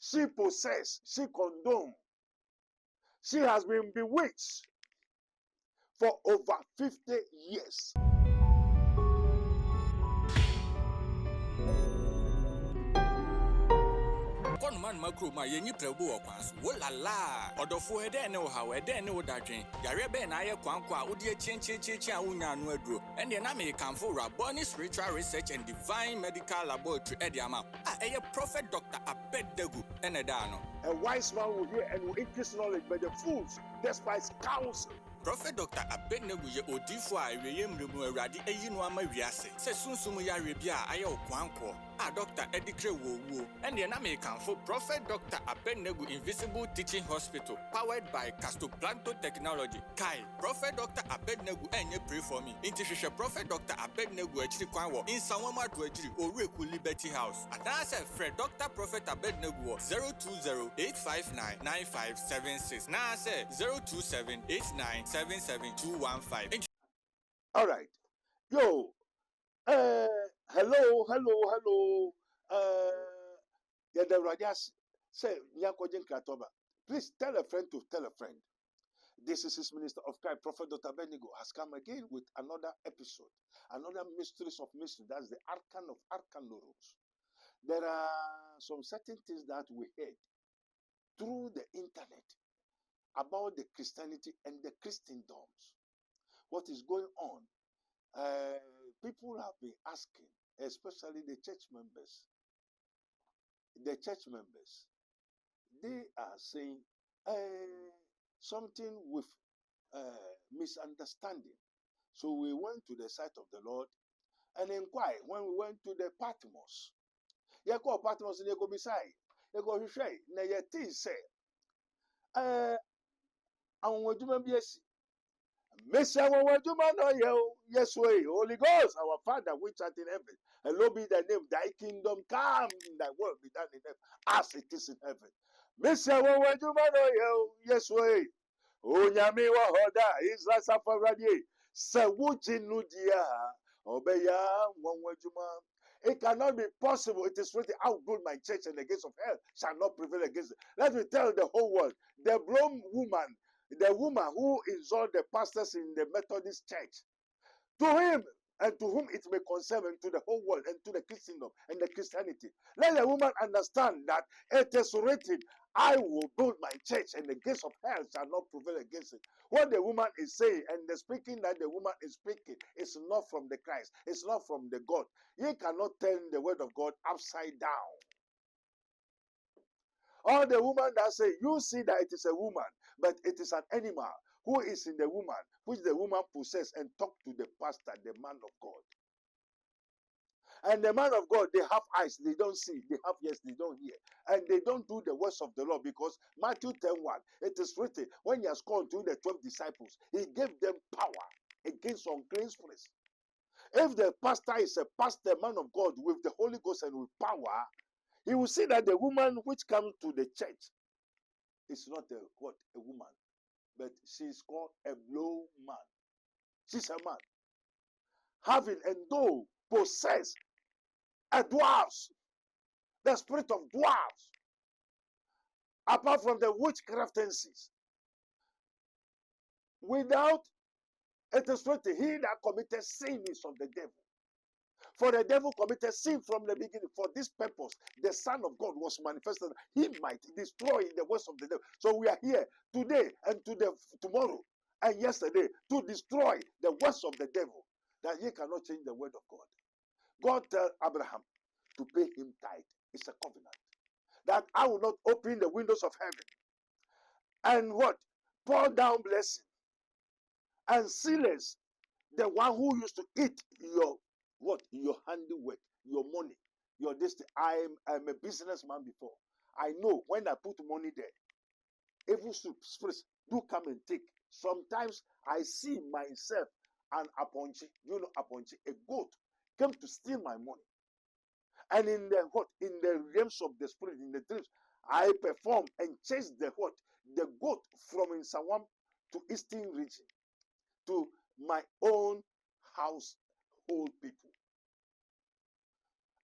She possessed, she condoned. She has been bewitched for over 50 years. Man macro ma yenyi prebu okwanso wo la la odofo ede ne wo ha ede ne wo dadwen yare be na ye kwankwa wo de chinchi a wonya no aduro ene na me kanfo Raboni Spiritual Research and Divine Medical Laboratory ede ama eye Prophet Dr. Abednego ene da no. A wise man will hear and will increase knowledge, but the fools despise counsel. Prophet Dr. Abednego ye odifo a eweye mremu awurade eyi no ama wiase se sunsum ya rebia aye okwanko a Dr. Edikre wo ene na me kanfo Prophet Dr. Abednego Invisible Teaching Hospital powered by Castoplanto Technology. Kai Prophet Dr. Abednego enye pray for me. Intihwehwe Prophet Dr. Abednego achiri kwan wo Insawama do achiri Oreku Liberty House. Adase Fred Dr. Prophet Abednego 020-859-9576. Na say 027-8977-215. All right. Yo. Hello. Please tell a friend to tell a friend. This is his minister of Christ, Prophet Dr. Abednego, has come again with another episode, another mysteries of mystery. That's the arcan of arcanoloros. There are some certain things that we heard through the internet about the Christianity and the Christendoms. What is going on? People have been asking, especially the church members. The church members, they are saying something with misunderstanding. So we went to the site of the Lord and inquired. When we went to the Patmos, you go Patmos and you go beside, you go Hushay, na yeti say, Messiah, yes, way, Holy Ghost, our Father, which art in heaven, hallowed be thy name, thy kingdom come, thy will be done in heaven, as it is in heaven. Messiah, yes, way, O Nyami wa hoda, Israel Safaradi, Sawuchi Nudia, Obeya, Wajuma. It cannot be possible. It is written, how good my church and the gates of hell shall not prevail against it. Let me tell the whole world, the woman who insulted the pastors in the Methodist church, to him and to whom it may concern, and to the whole world, and to the Christendom and the Christianity. Let the woman understand that it is written, I will build my church, and the gates of hell shall not prevail against it. What the woman is saying, and the speaking that the woman is speaking, is not from the Christ, it's not from the God. You cannot turn the word of God upside down. Or the woman that say, you see that it is a woman, but it is an animal who is in the woman, which the woman possesses, and talk to the pastor, the man of God. And the man of God, they have eyes, they don't see. They have ears, they don't hear. And they don't do the words of the Lord, because Matthew 10:1, it is written, when he has called to the 12 disciples, he gave them power against unclean spirits. If the pastor is a pastor, man of God, with the Holy Ghost and with power, he will see that the woman which comes to the church is not a woman, but she is called a blow man. She's a man. Having and though possess a dwarfs, the spirit of dwarfs, apart from the witchcraftencies. Without it is written, he that committed sin is of the devil. For the devil committed sin from the beginning. For this purpose, the Son of God was manifested. He might destroy the works of the devil. So we are here today and tomorrow and yesterday to destroy the works of the devil. That he cannot change the word of God. God tell Abraham to pay him tithe. It's a covenant. That I will not open the windows of heaven. And what? Pour down blessing. And silence the one who used to eat your handiwork, your money, your destiny. I'm a businessman before. I know when I put money there, evil spirits do come and take. Sometimes I see myself an aponchi, aponchi, a goat came to steal my money. And in the realms of the spirit, in the dreams, I perform and chase the goat from Insawam to Eastern region to my own household people.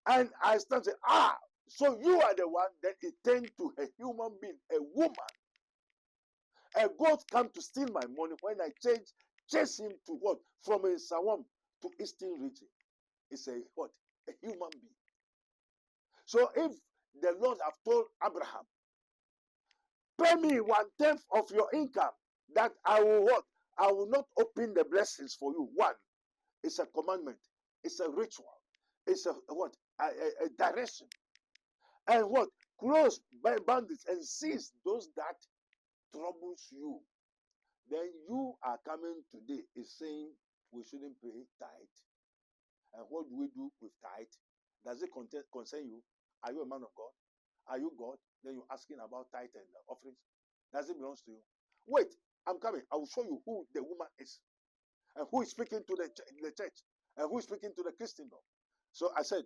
And I started, So you are the one that it turned to a human being, a woman. A goat come to steal my money when I chase him to what? From a Sawam to Eastern region. It's a what? A human being. So if the Lord have told Abraham, pay me 1/10 of your income, that I will what? I will not open the blessings for you. One, it's a commandment, it's a ritual, it's a what? A direction. And what? Close by bandits and seize those that troubles you. Then you are coming today is saying we shouldn't pay tithe. And what do we do with tithe? Does it concern you? Are you a man of God? Are you God? Then you're asking about tithe and offerings. Does it belong to you? Wait, I'm coming. I will show you who the woman is and who is speaking to the church and who is speaking to the Christendom. So I said,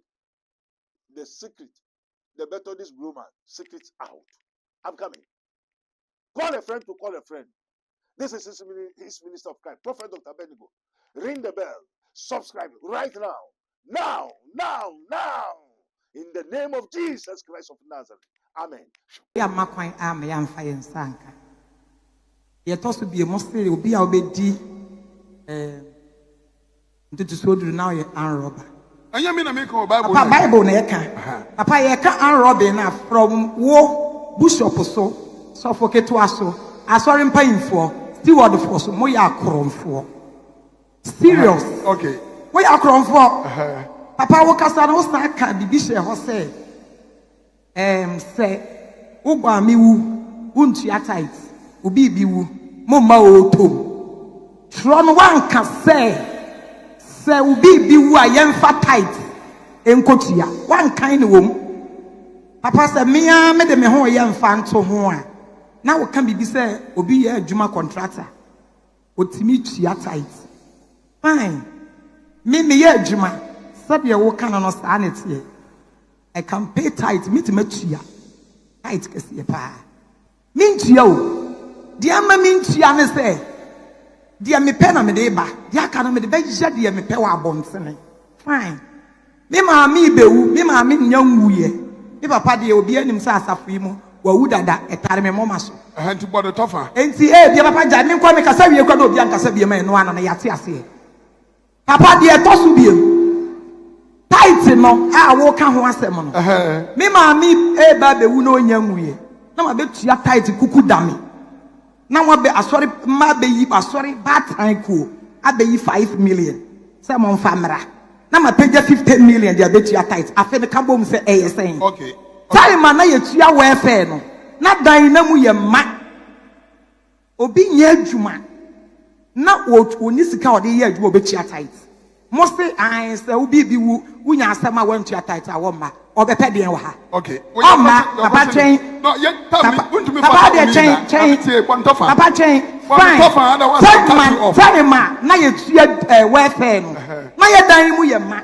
the secret, the better this blue man, secrets out. I'm coming. Call a friend to call a friend. This is his minister of Christ, Prophet Dr. Abednego. Ring the bell. Subscribe right now. Now, now, now. In the name of Jesus Christ of Nazareth. Amen. Bible Papa yeka from wo bishop so suffocate aso asorin payinfo steward for so moya akromfo serious okay moya akromfo papa wo kasa na wo sta ka bibi she ho say say ugba mi wu untu atait obi bi wu momma o tom tron wan ka say obi bi wu ayemfa tight enkotia wan kan ne wom papa say me de me ho ye mfa nto ho a na wo kan bibi say obi ye adwuma contractor otimi tua tight fine me ye adwuma sabe wo kan no sa na tie I can pay tight me to matua tight kese pa me ntua o dia ma me ntua ne say dia me pe na me de ba dia ka na me de ba jia dia me pe wa abonsene fine me maami bewu me maami nyanwuye me papa de obi anim sa asafo yi mu wa wu dada etare me moma so enti bodo tofa enti bia papa ja me nkwa me kasa wie kwa do obi ankasa bia me no ana na yate ase papa de etosu biem tight no a wo ka ho asem no me maami ba bewu na onyanwuye na ma betua tight kuku dame na wa be asori ma be yi asori bad time ko abeyi 5 million say mo famra na ma page 50 million dia betua tight afi me ka bom say saying okay time na ye tua welfare no na dan na mu ye ma obi nya adwuma na oni sika ode ye adwuma obetua tight mo say I say obi bi wu unya asema wan tua tight a wo ma obepe de wa ha okay papa train no ye tell me want me papa de chain papa train fine time na ye tua welfare no na ye dan mu ye ma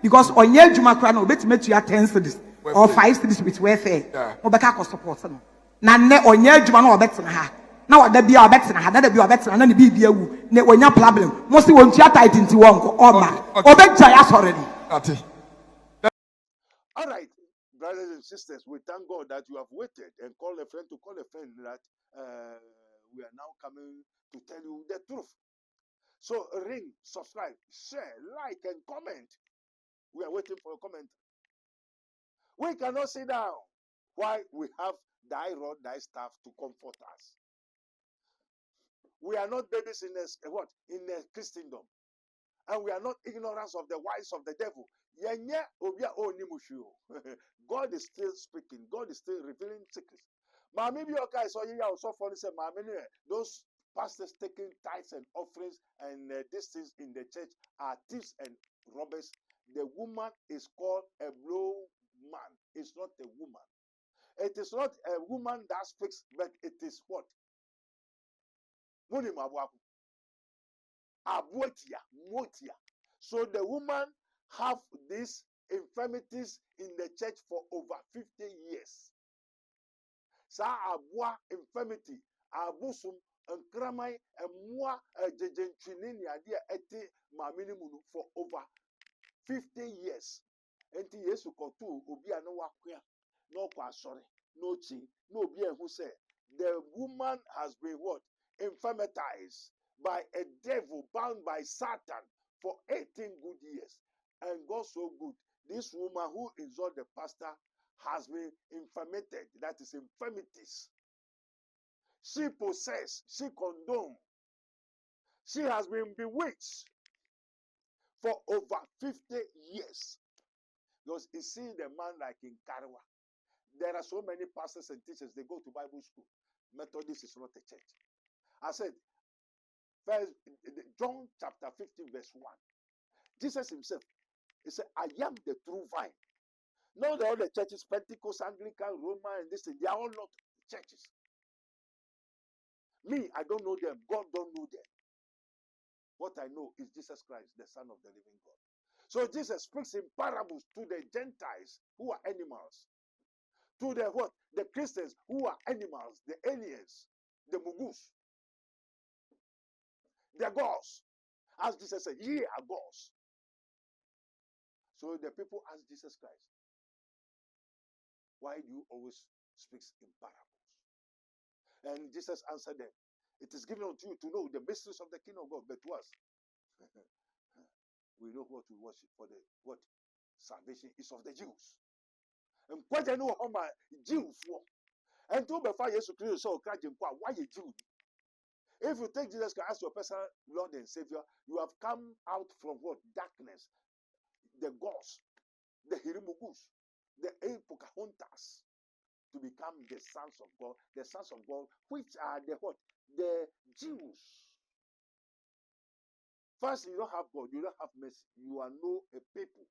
because onye adwuma kra na obetime tua 10 cedis or 5 cedis with welfare obeka ko support no na ne onye adwuma na obetena ha na wada bia obetena ha da bia obetena na ne bibia wu ne onya problem mo se won tua tight nti won ko oma obeja ya sore ni ati. All right, brothers and sisters, we thank God that you have waited and called a friend to call a friend that we are now coming to tell you the truth. So ring, subscribe, share, like, and comment. We are waiting for a comment. We cannot sit down. Why? We have thy rod, thy staff to comfort us. We are not babies in the Christendom. And we are not ignorant of the wiles of the devil. God is still speaking. God is still revealing secrets. Maybe okay, so you also for say, those pastors taking tithes and offerings and these things in the church are thieves and robbers. The woman is called a blow man. It's not a woman. It is not a woman that speaks, but it is what? Motia. So the woman have these infirmities in the church for over 50 years. Sa abua infirmity, abusum, and kramai, and moi, a jejentrinini idea eti maminimu for over 50 years. Enti Yesu kotu ubia no wakwia. no sorry, no chi, no bien who say the woman has been what? Infirmitized by a devil, bound by Satan for 18 good years. And God so good. This woman who insulted the pastor has been infirmated. That is infirmities. She possessed, she condoned. She has been bewitched for over 50 years. Because you see the man like in Karawa. There are so many pastors and teachers, they go to Bible school. Methodist is not a church. I said, first, John chapter 15, verse 1. Jesus himself, he said, I am the true vine. Not all the churches, Pentecost, Anglican, Roman, and this thing, they are all not churches. Me, I don't know them. God don't know them. What I know is Jesus Christ, the Son of the living God. So Jesus speaks in parables to the Gentiles who are animals. To the what? The Christians who are animals, the aliens, the mugus, the gods. As Jesus said, ye are gods. So the people ask Jesus Christ, why do you always speak in parables? And Jesus answered them, it is given unto you to know the mysteries of the kingdom of God, but to us, we know what we worship for the what salvation is of the Jews. And quite I know how my Jews were. And to be far Jesus Christ, so why a Jew? If you take Jesus Christ as your personal Lord and Savior, you have come out from what? Darkness. The gods, the Hirimugus, the Pocahontas, to become the sons of God, which are the what? The Jews. First, you don't have God, you don't have mercy. You are no a people.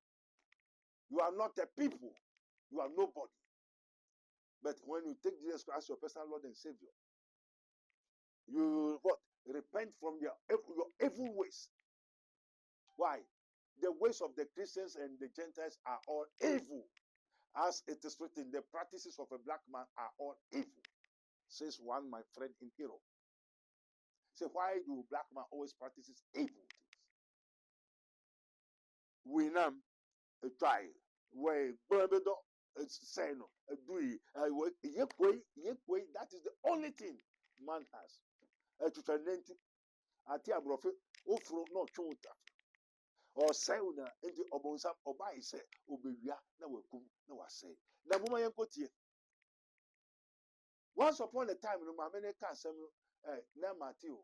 You are not a people. You are nobody. But when you take Jesus Christ as your personal Lord and Savior, you what? Repent from your evil ways. Why? The ways of the Christians and the Gentiles are all evil. As it is written, the practices of a black man are all evil. Says one, my friend in Europe. Say, why do black man always practices evil things? We know a try. Where it's saying that is the only thing man has. To turn into Atia Brofe, Ofro no chunta. Or say una into Obonsa Obai say, Obivia, na wakum, na wase. Na muma yankotie. Once upon a time, no mamene can some na Matthew,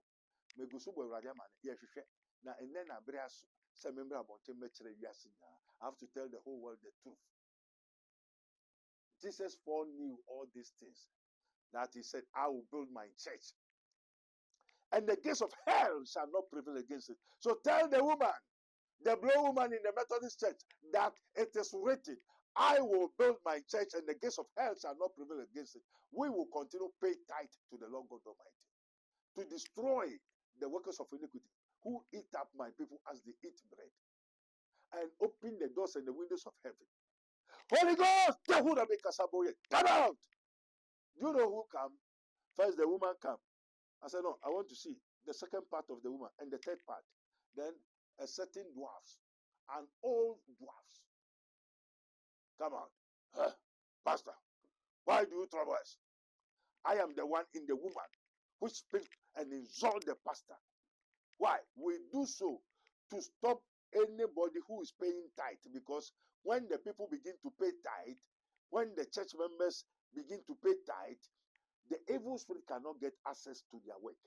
Megusubo Radiaman, Yeshe, na and then a brass, some member about him, I have to tell the whole world the truth. Jesus foreknew all these things. That he said, I will build my church. And the gates of hell shall not prevail against it. So tell the woman, the blow woman in the Methodist church, that it is written, I will build my church and the gates of hell shall not prevail against it. We will continue to pay tithe to the Lord God Almighty, to destroy the workers of iniquity who eat up my people as they eat bread, and open the doors and the windows of heaven. Holy Ghost, come out. Do you know who come? First, the woman come. I said, no, I want to see the second part of the woman and the third part. Then a certain dwarfs, an old dwarfs. Come out. Huh? Pastor, why do you trouble us? I am the one in the woman which speaks and insult the pastor. Why? We do so to stop anybody who is paying tithe, because when the people begin to pay tithe, when the church members begin to pay tithe, the evil spirit cannot get access to their work,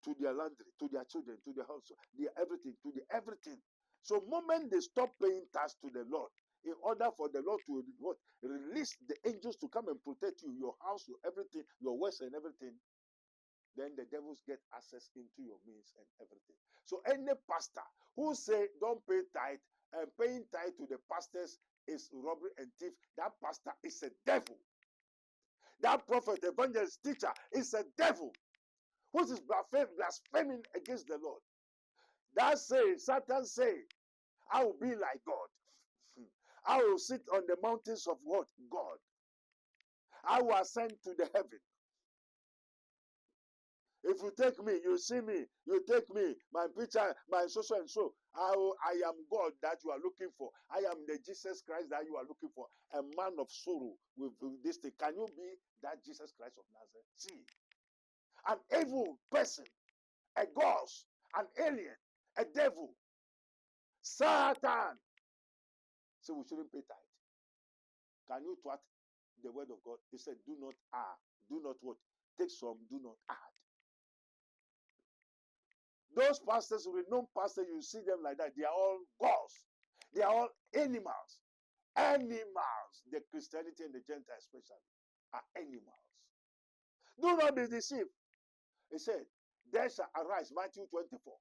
to their laundry, to their children, to their house, their everything, to the everything. So moment they stop paying tax to the Lord, in order for the Lord to what? Release the angels to come and protect you, your house, your everything, your works and everything, then the devils get access into your means and everything. So any pastor who say don't pay tithe and paying tithe to the pastors is robbery and thief, that pastor is a devil. That prophet, evangelist, teacher is a devil, which is blaspheming against the Lord. That say, Satan say, I will be like God. I will sit on the mountains of what? God. I will ascend to the heaven. If you take me, you see me, you take me, my picture, my so and so. I am God that you are looking for. I am the Jesus Christ that you are looking for. A man of sorrow with this thing. Can you be that Jesus Christ of Nazareth? See, an evil person, a ghost, an alien, a devil, Satan. So we shouldn't pay tithe. Can you twat the word of God? He said, do not add. Do not what? Take some, do not add. Those pastors, renowned pastors, you see them like that. They are all gods. They are all animals. Animals. The Christianity and the Gentiles especially are animals. Do not be deceived. He said, there shall arise, Matthew 24.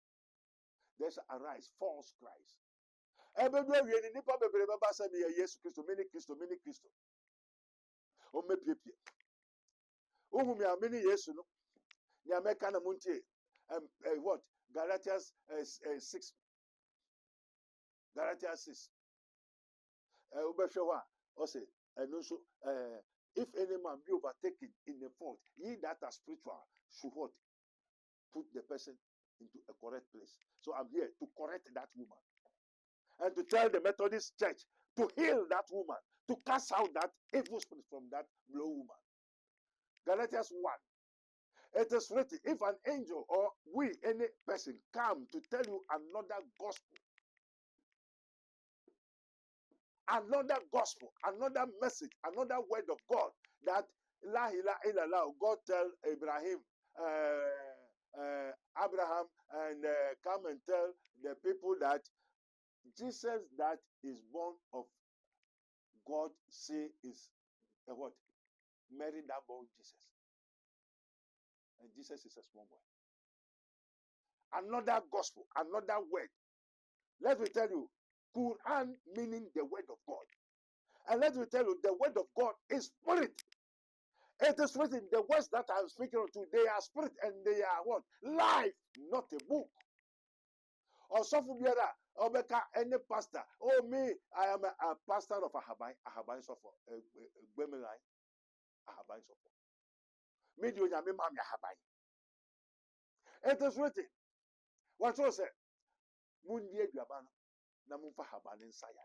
There shall arise false Christ. Everywhere we are in Nipa Bebe Baba said, yes, Christo, many Christo, many Christo. O me pipi. O whom ya many yes, no. The American Munti. What? Galatians 6. Galatians 6. Also, and also, if any man be overtaken in the fault, ye that are spiritual should what? Put the person into a correct place. So I'm here to correct that woman and to tell the Methodist church to heal that woman, to cast out that evil spirit from that low woman. Galatians 1. It is written, if an angel or we, any person, come to tell you another gospel, another message, another word of God, that La ilaha illallah, God tell Abraham, Abraham, and come and tell the people that Jesus that is born of God say is what? Mary that born Jesus. And Jesus is a small boy. Another gospel, another word. Let me tell you, Quran meaning the word of God. And let me tell you, the word of God is spirit. It is written, the words that I am speaking to, they are spirit and they are what? Life, not a book. Or something any pastor. Oh, me, I am a pastor of Ahabai Sofo. Gbemelai. Ahabai Sofo. Me do yami mami Ahabai. It is written. What you say? Mundi Yaban. Namunfa Haban inside.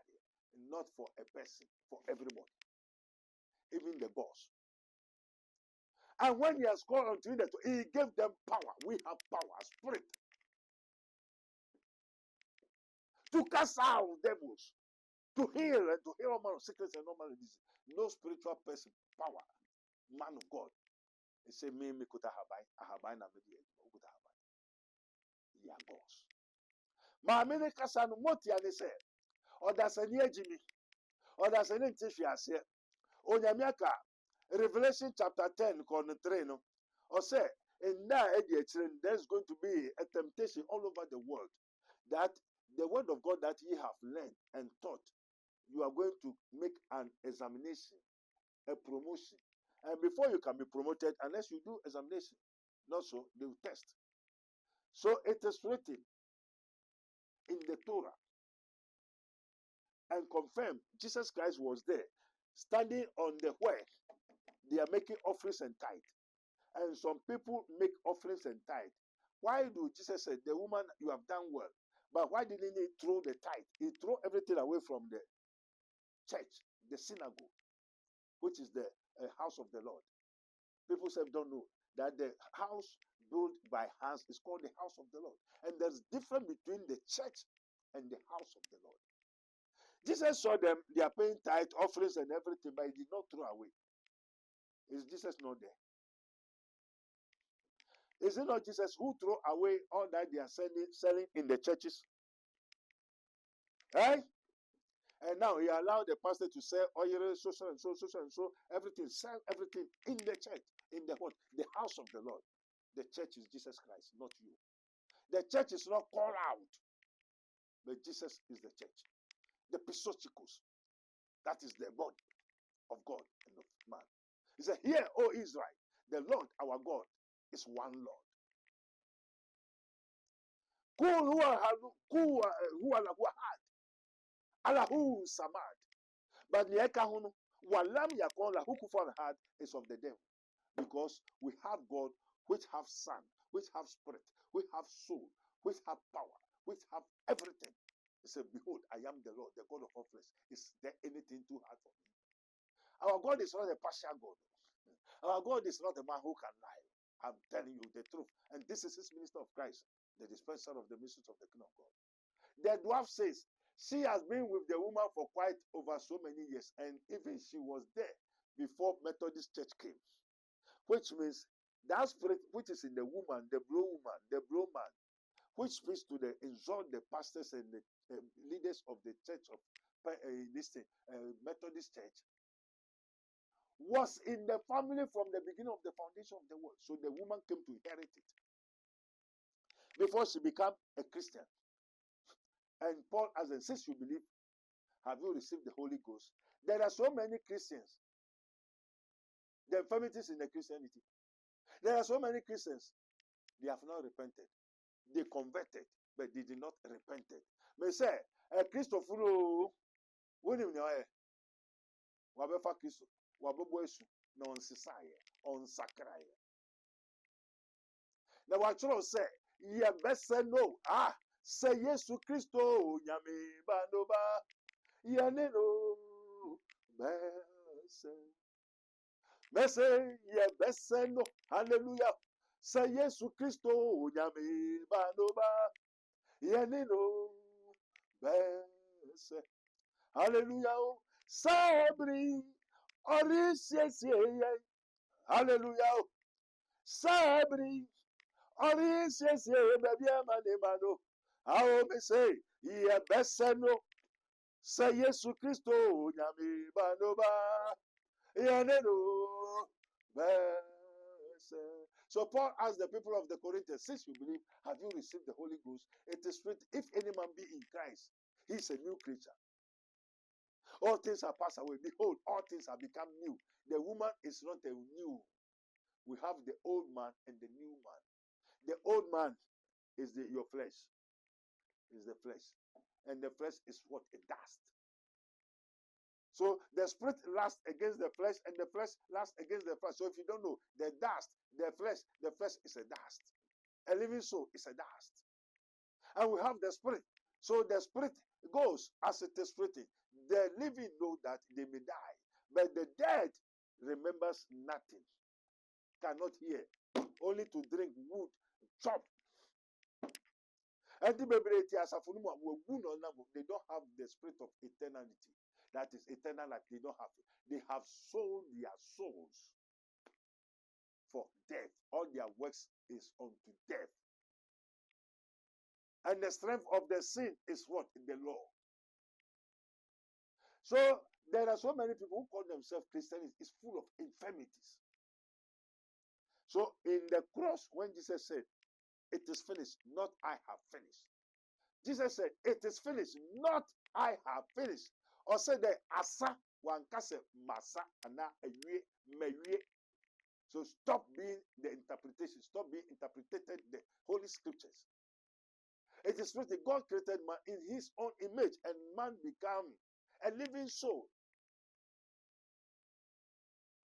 Not for a person, for everybody. Even the boss. And when he has called unto him, he gave them power. We have power, spirit. To cast out devils. To heal and to heal all manner of sickness and all manner of disease. No spiritual person, power, man of God. He said, me kuta habai na media kuta habai. Ya boss. Ma mene kasa no moti ane se. Oda se ni ejimi. Oda se ni ntifi ase. Onyamiaka Revelation chapter 10 corner 3 no. Or say in that there's going to be a temptation all over the world that the word of God that ye have learned and taught, you are going to make an examination, a promotion. And before you can be promoted, unless you do examination, not so, they will test. So it is written in the Torah and confirmed Jesus Christ was there, standing on the where they are making offerings and tithe. And some people make offerings and tithe. Why do Jesus say, the woman, you have done well, but why didn't he throw the tithe? He threw everything away from the church, the synagogue, which is the house of the Lord. People say don't know that the house built by hands is called the house of the Lord. And there's difference between the church and the house of the Lord. Jesus saw them, they are paying tithe, offerings and everything, but he did not throw away. Is Jesus not there? Is it not Jesus who threw away all that they are selling in the churches? Right? And now he allowed the pastor to sell oil, so and so, everything, sell everything in the church, in the what? The house of the Lord. The church is Jesus Christ, not you. The church is not called out, but Jesus is the church. The Pisochikos, that is the body of God and of man. He said, hear, O Israel, the Lord our God is one Lord. Allahu Samad. But Niekahunu, Walam Yakon Lahukufan had is of the devil. Because we have God which have son, which have spirit, which have soul, which have power, which have everything. He said, behold, I am the Lord, the God of all flesh. Is there anything too hard for me? Our God is not a partial God. Our God is not a man who can lie. I'm telling you the truth. And this is his minister of Christ, the dispenser of the mysteries of the kingdom of God. The dwarf says, she has been with the woman for quite over so many years, and even she was there before Methodist Church came, which means that spirit which is in the woman, the bro man, which speaks to the exalt the pastors and the leaders of the church of Methodist Church, was in the family from the beginning of the foundation of the world. So the woman came to inherit it before she became a Christian. And Paul asked them, since you believe, have you received the Holy Ghost? There are so many Christians. The infirmities in the Christianity. There are so many Christians. They have not repented. They converted, but they did not repent. May say, a Christopher, when you know, Wabefa Christo, Wabeboesu, non Sisaye, on Sakraye. Now, what you say, ye best say no. Say yes to Christo, Yami Bandoba, Yanino, Besse, ye best say no. Hallelujah. Say yes to Christo, Yami Bandoba, Yanino, Besse. Hallelujah. Sabri, Oris, hallelujah. Sabri, Oris, baby, Manimano. How me say, ye best no. Say yes to Christo, Yami Banoba, Yaneno, Besse. So Paul asked the people of the Corinthians, since you believe, have you received the Holy Ghost? It is written, if any man be in Christ, he is a new creature. All things are passed away. Behold, all things have become new. The woman is not a new. We have the old man and the new man. The old man is your flesh. Is the flesh. And the flesh is what? A dust. So the spirit lasts against the flesh, and the flesh lasts against the flesh. So if you don't know, the dust, the flesh is a dust. A living soul is a dust. And we have the spirit. So the spirit goes as it is written. The living know that they may die, but the dead remembers nothing, cannot hear, only to drink wood, chop. And they don't have the spirit of eternity. That is eternal life. They don't have it. They have sold their souls for death. All their works is unto death. And the strength of the sin is what? The law. So there are so many people who call themselves Christians. It's full of infirmities. So in the cross, when Jesus said, it is finished, not I have finished. Jesus said, it is finished, not I have finished. Or said that asa wankase masa ana ewie mewie. So stop being the interpretation, stop being interpreted the Holy Scriptures. It is written, God created man in his own image, and man became a living soul.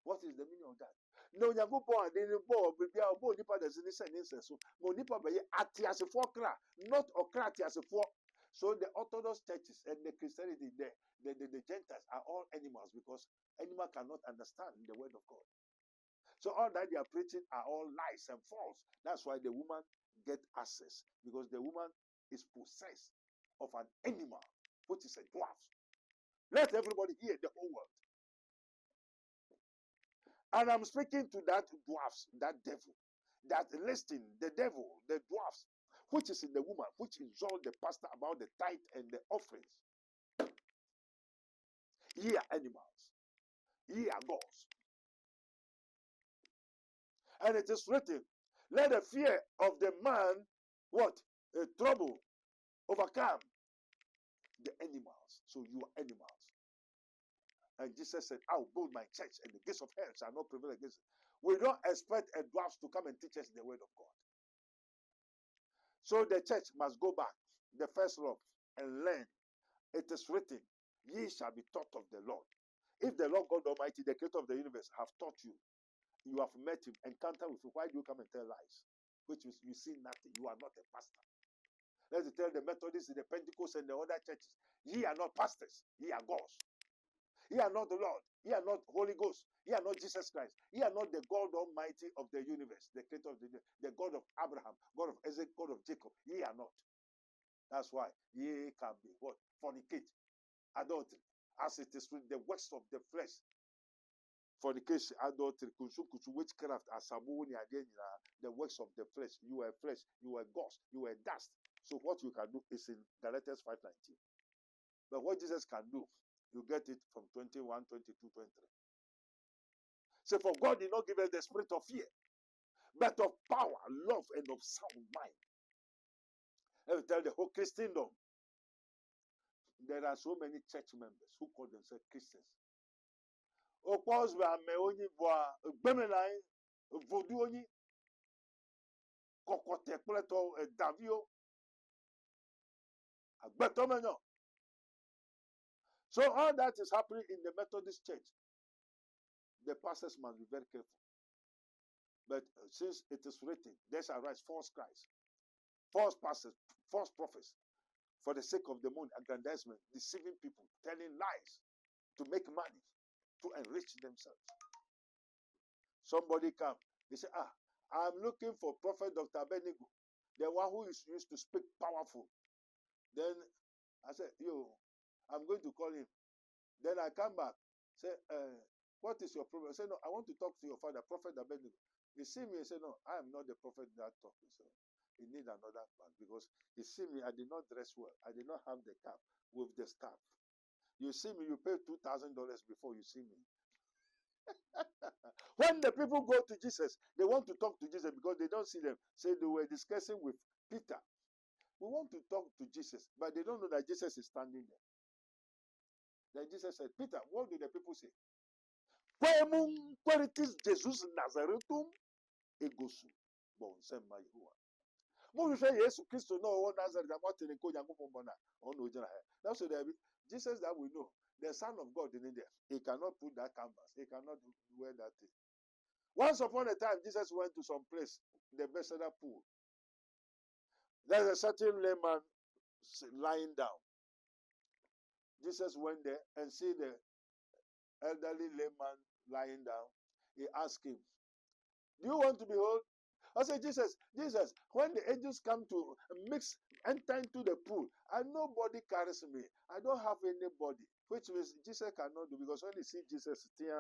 What is the meaning of that? No, you go born, then you born, but you are born. Nipa does this and this so. Mo nipa be atiase for kra, not atiase for. So the Orthodox churches and the Christianity, the Gentiles are all animals, because animal cannot understand the word of God. So all that they are preaching are all lies and false. That's why the woman get access, because the woman is possessed of an animal, which is a dwarf. Let everybody hear, the whole world. And I'm speaking to that dwarfs, that devil, that listing, the devil, the dwarfs, which is in the woman, which exalt the pastor about the tithe and the offerings. Ye are animals. Ye are gods. And it is written, let the fear of the man, what? Trouble, overcome the animals. So you are animals. And Jesus said, I will build my church, and the gates of hell shall not prevail against it. We don't expect a dwarf to come and teach us the word of God. So the church must go back, the first love, and learn. It is written, ye shall be taught of the Lord. If the Lord God Almighty, the creator of the universe, have taught you, you have met him, encounter with him, why do you come and tell lies? which means you see nothing. You are not a pastor. Let's tell the Methodists, the Pentecost, and the other churches, ye are not pastors, ye are gods. Ye are not the Lord. Ye are not Holy Ghost. Ye are not Jesus Christ. Ye are not the God Almighty of the universe, the creator of the God of Abraham, God of Isaac, God of Jacob. Ye are not. That's why ye can be what? Fornicate, adultery, as it is with the works of the flesh. Fornication, adultery, witchcraft, the works of the flesh. You are flesh, you are ghost, you are dust. So what you can do is in Galatians 5:19. But what Jesus can do, you get it from 21, 22, 23. So for God did not give us the spirit of fear, but of power, love, and of sound mind. Let me tell the whole Christendom. There are so many church members who call themselves Christians. Opos be ame onyi boa gbemelai vodu onyi kokote pleto davio agbetomenyo. So all that is happening in the Methodist church. The pastors must be very careful. But since it is written, there shall rise false Christ, false pastors, false prophets, for the sake of the money, aggrandizement, deceiving people, telling lies to make money, to enrich themselves. Somebody come, they say, I'm looking for Prophet Dr. Abednego, the one who is used to speak powerful. Then I said, I'm going to call him. Then I come back, say, what is your problem? I say, no, I want to talk to your father, Prophet Abednego. He see me and say, no, I am not the prophet that talking. So he need another man because he see me, I did not dress well. I did not have the cap with the staff. You see me, you pay $2,000 before you see me. When the people go to Jesus, they want to talk to Jesus because they don't see them. Say they were discussing with Peter. We want to talk to Jesus, but they don't know that Jesus is standing there. Then Jesus said, Peter, what do the people say? Queritis Jesus Nazaretum egosu. Bon, send my Yehua. Jesus no Nazareth. That's what Jesus that we know, the Son of God in India. He cannot put that canvas. He cannot wear that thing. Once upon a time, Jesus went to some place, the Bethesda pool. There's a certain layman lying down. Jesus went there and see the elderly layman lying down. He asked him, do you want to be healed? I said, Jesus, when the angels come to enter into the pool, and nobody carries me, I don't have anybody, which means Jesus cannot do, because when you see Jesus, he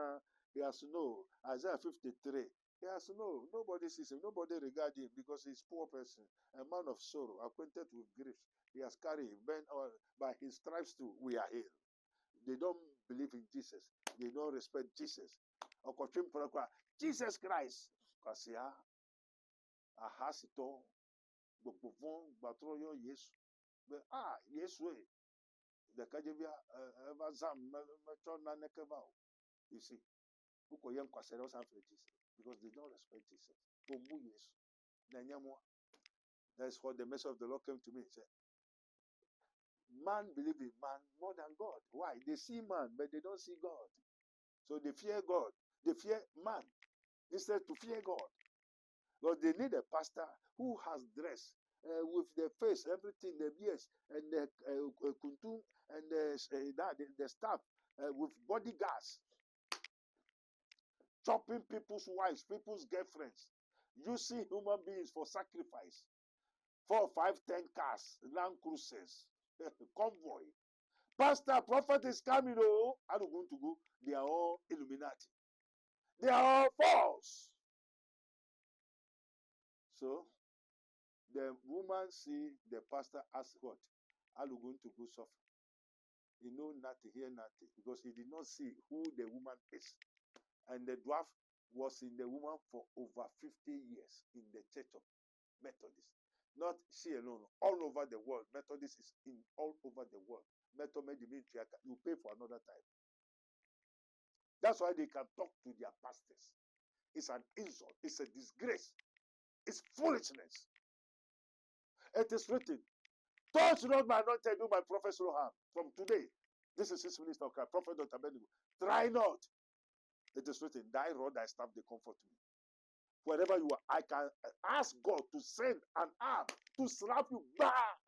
has no, Isaiah 53, he has no, nobody sees him, nobody regards him, because he's a poor person, a man of sorrow, acquainted with grief. He has carried him, by his stripes too, we are healed. They don't believe in Jesus. They don't respect Jesus. Jesus Christ. Ahasito, Bokuvon, Batroyo, yes. Yes, way. The Kajavia, Evazam, Machona Nekavao. You see, Ukoyam Kwaseros have Jesus because they don't respect Jesus. Yes. That's what the message of the Lord came to me. Say, man believe in man more than God. Why? They see man, but they don't see God. So they fear God. They fear man instead to fear God. Because they need a pastor who has dressed with the face, everything, the beards, and the kuntum, and the staff with bodyguards, chopping people's wives, people's girlfriends, using human beings for sacrifice. 4, 5, 10 cars, Land Cruisers, convoy. Pastor, prophet is coming. Oh, I don't want to go. They are all Illuminati. They are all false. So the woman see the pastor as what? Are you going to go suffer? He know nothing, hear nothing, because he did not see who the woman is. And the dwarf was in the woman for over 50 years in the church of Methodist. Not she alone, all over the world. Methodist is in all over the world. You pay for another time. That's why they can talk to their pastors. It's an insult. It's a disgrace. It's foolishness. It is written, touch not my anointed, do my prophets no harm. From today, this is his minister of Christ, Prophet Dr. Abednego. Try not. It is written, thy rod, thy staff, they comfort me. Wherever you are, I can ask God to send an arm to slap you back.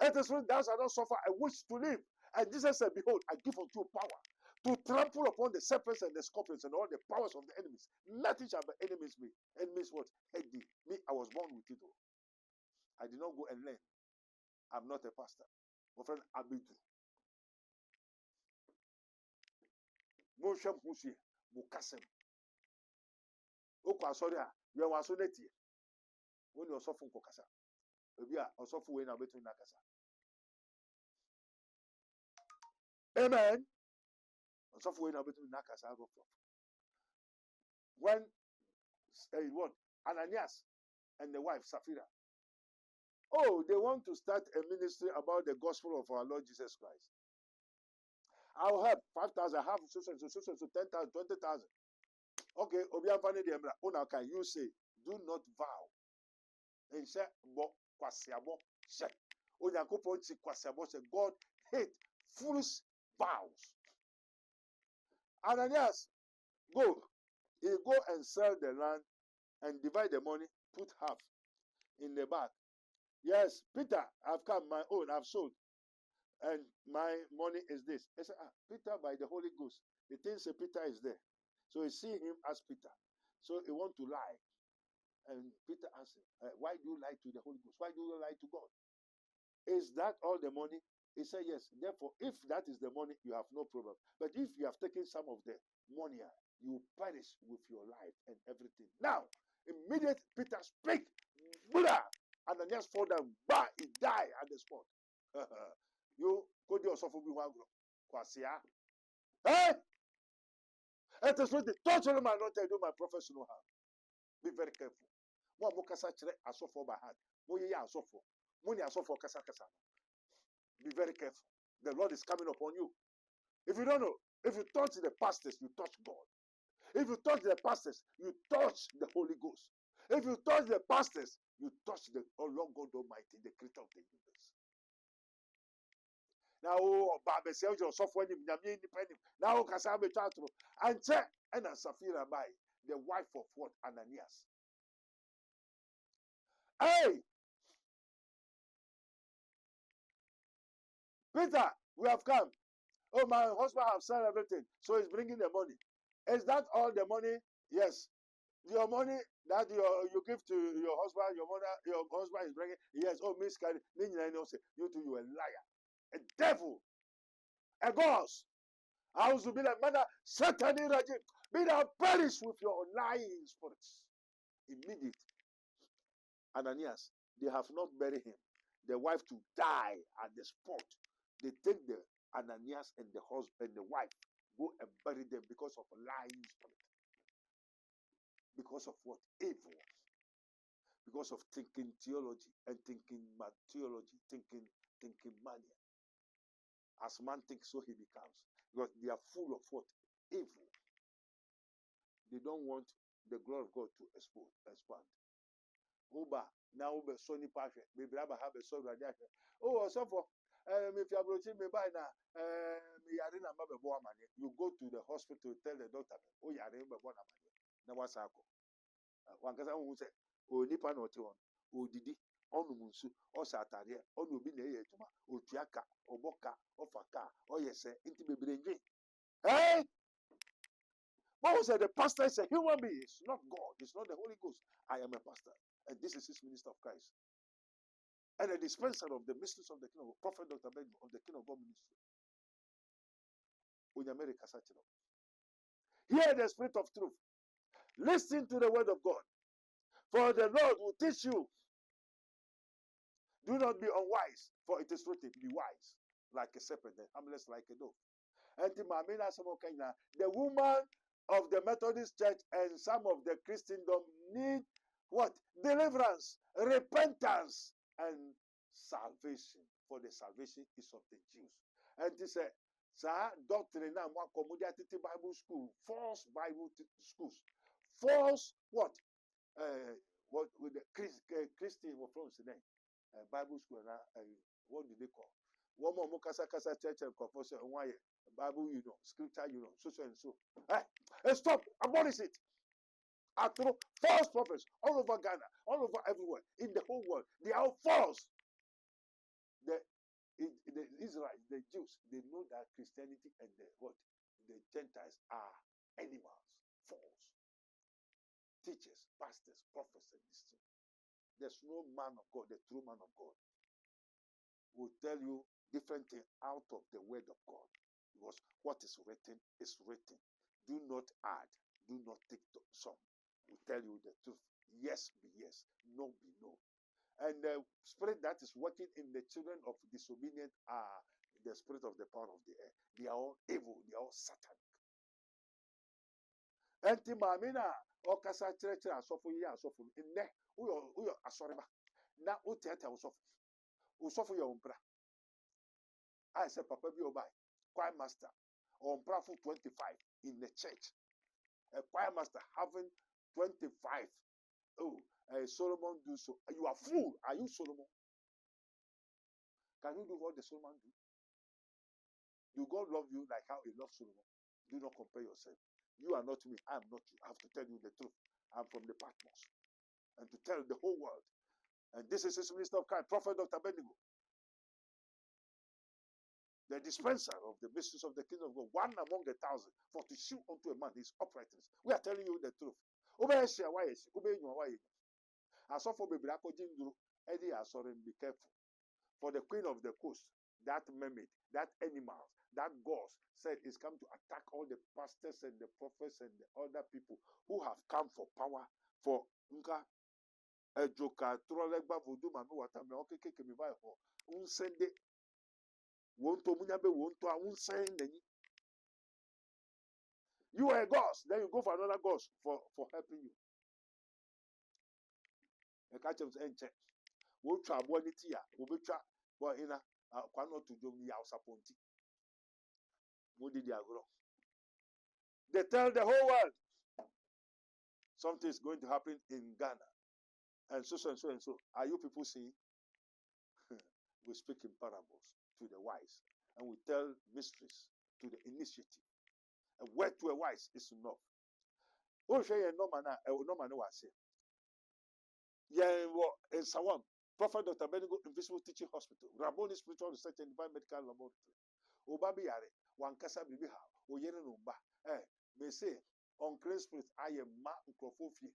It is when thou shalt not suffer, I wish to live. And Jesus said, behold, I give unto you power to trample upon the serpents and the scorpions and all the powers of the enemies. Nothing shall by enemies me. Enemies what? Head thee. Me, I was born with it all. I did not go and learn. I'm not a pastor. My friend Abednego. Moshem Husi, Mukasem. Okwa sorry, you are so neti. When you are suffering Kokasa. Maybe I also for when I bet in Nakasa. Amen. Also for when I bet in Nakasa. When what? Ananias and the wife Sapphira. Oh, they want to start a ministry about the gospel of our Lord Jesus Christ. I'll have 5,000, have so 10,000, 20,000. Okay, Obianfani de Emra. Now can you say, do not vow? And say, bo kwasiabo say. Onyankopon si kwasiabo say. God hate foolish vows. Ananias, go. He go and sell the land and divide the money, put half in the bag. Yes, Peter, I've come my own, I've sold. And my money is this. I said, Peter by the Holy Ghost. He thinks Peter is there. So he see him as Peter. So he want to lie. And Peter asked him, why do you lie to the Holy Ghost? Why do you lie to God? Is that all the money? He said, yes. Therefore, if that is the money, you have no problem. But if you have taken some of the money, you perish with your life and everything. Now, immediately Peter speak. Buddha! And then just fall down. Bah! He died at the spot. You go to yourself be one group. Kwasia. Hey! It is not the torture man not tell you my professional hand. Be very careful. Mo mokasa chere asofo by heart. Mo ye asofo. Mo ni asofo kasa kasa. Be very careful. The Lord is coming upon you. If you don't know, if you touch the pastors, you touch God. If you touch the pastors, you touch the Holy Ghost. If you touch the pastors, you touch the Lord God Almighty, the creator of the universe. Now, Baba says your software, now Kasabe Chatro, and check and Sapphira by the wife of what? Ananias. Hey, Peter, we have come. Oh, my husband have sold everything, so he's bringing the money. Is that all the money? Yes. Your money that you give to your husband, your husband is bringing. Yes. Oh, Miss Carrie, you two, you a liar, a devil, a ghost. I was to be like, mother, Satan, be thou perish with your lying spirits. Immediate. Ananias, they have not buried him. The wife to die at the spot. They take the Ananias and the husband, the wife, go and bury them because of lying spirit. Because of what? Evil. Because of thinking theology and thinking theology, thinking mania. As man thinks, so he becomes. Because they are full of what? Evil. They don't want the glory of God to expand. Uba, now Uba Sony Pasha, maybe I have a son radiation. Oh, so for if you are approaching me by now, you go to the hospital, tell the doctor, oh, you are in Babona. Now what's up? One person who said, oh, Nipa not one, oh, Didi, on Munsu, or Sataria, or Nubine, or Tiaka, or Boka, or Faka, or yes, into the brain. Hey! Paul said the pastor is a human being, it's not God, it's not the Holy Ghost. I am a pastor, and this is his minister of Christ. And a dispenser of the mysteries of the kingdom, Prophet Dr. Abednego of the Kingdom of God ministry. Hear the spirit of truth. Listen to the word of God. For the Lord will teach you. Do not be unwise, for it is written, be wise like a serpent and harmless like a dove. And the woman of the Methodist Church and some of the Christendom need what? Deliverance, repentance, and salvation. For the salvation is of the Jews. And he said, doctrine now Bible school, false Bible schools, false what? What with the Christian from today? Bible school what do they call? One more Mokasa church and confession why Bible, scripture, so and so. Hey, stop, abolish it. are through false prophets all over Ghana, all over everywhere, in the whole world. They are all false. The Israelites, the Jews, they know that Christianity and the Gentiles are animals, false teachers, pastors, prophets, and this thing. There's no man of God, the true man of God, will tell you different things out of the word of God. Because what is written is written. Do not add, do not take some. Will tell you the truth. Yes be yes, no be no. And the spirit that is working in the children of disobedience are the spirit of the power of the air. They are all evil, they are all satanic. Enti mamina okasa chere asofo yi asofo nne uyo asoreba na otete usofo ye ompra. I said papa bi obai choir master ompra for 25 in the church. A choir master having 25. Oh, Solomon do so. You are fool. Are you Solomon? Can you do what the Solomon do? Do God love you like how he loves Solomon? Do not compare yourself. You are not me. I am not you. I have to tell you the truth. I'm from the Patmos. And to tell the whole world. And this is his minister of Christ, Prophet Dr. Abednego, the dispenser of the mysteries of the kingdom of God, one among 1,000, for to shew unto a man his uprightness. We are telling you the truth. Be careful. For the queen of the coast, that mermaid, that animal, that ghost said is come to attack all the pastors and the prophets and the other people who have come for power, for ejoka trolegba voodoo mami watame okeke mi ba ho unsende wonto munyabe wonto a unsende ni. You are a ghost, then you go for another ghost for helping you. E ka chem enche wo twa abo ni ti a wo betwa bo ina kwa no to jom ya usaponti. Wo did ya grow. They tell the whole world something is going to happen in Ghana. And so and so and so. Are you people seeing? We speak in parables to the wise. And we tell mysteries to the initiative. A word to a wise is enough. In Sawam, Prophet Dr. Abednego Invisible Teaching Hospital, Rabboni Spiritual Research and Divine Medical Laboratory. Obabi yare, wankasa bibi ha, oyere numba. May say, unclean spirit, I am ma ukrofofie.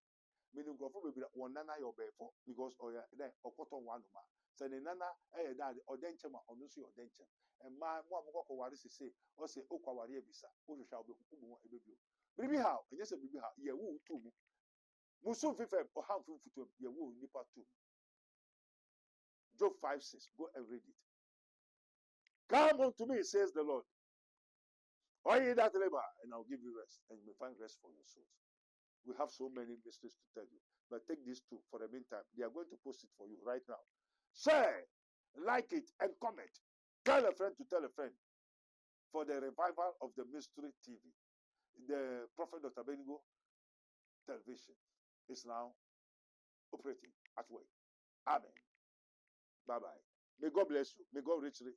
Meaning ukrofo bibi one nana your before because oya then okoton one ma. Say nana dad odenchema onusu odenchem. And ma mo amoko wari say or say okwa wari ebisa. O shall be kubu ebebio. Bibi ha, and yes bibi ha, ye wu tu mu. Musu fife or ham futu ye wu nipa tu. Job 5:6. Go and read it. Come unto me, says the Lord. All ye that labor, and I'll give you rest, and you may find rest for your souls. We have so many mysteries to tell you, but take these two for the meantime. They are going to post it for you right now. Share, like it, and comment. Tell a friend to tell a friend for the revival of the Mystery TV. The Prophet Dr. Abednego television is now operating at work. Amen. Bye-bye. May God bless you. May God richly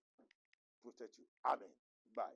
protect you. Amen. Bye.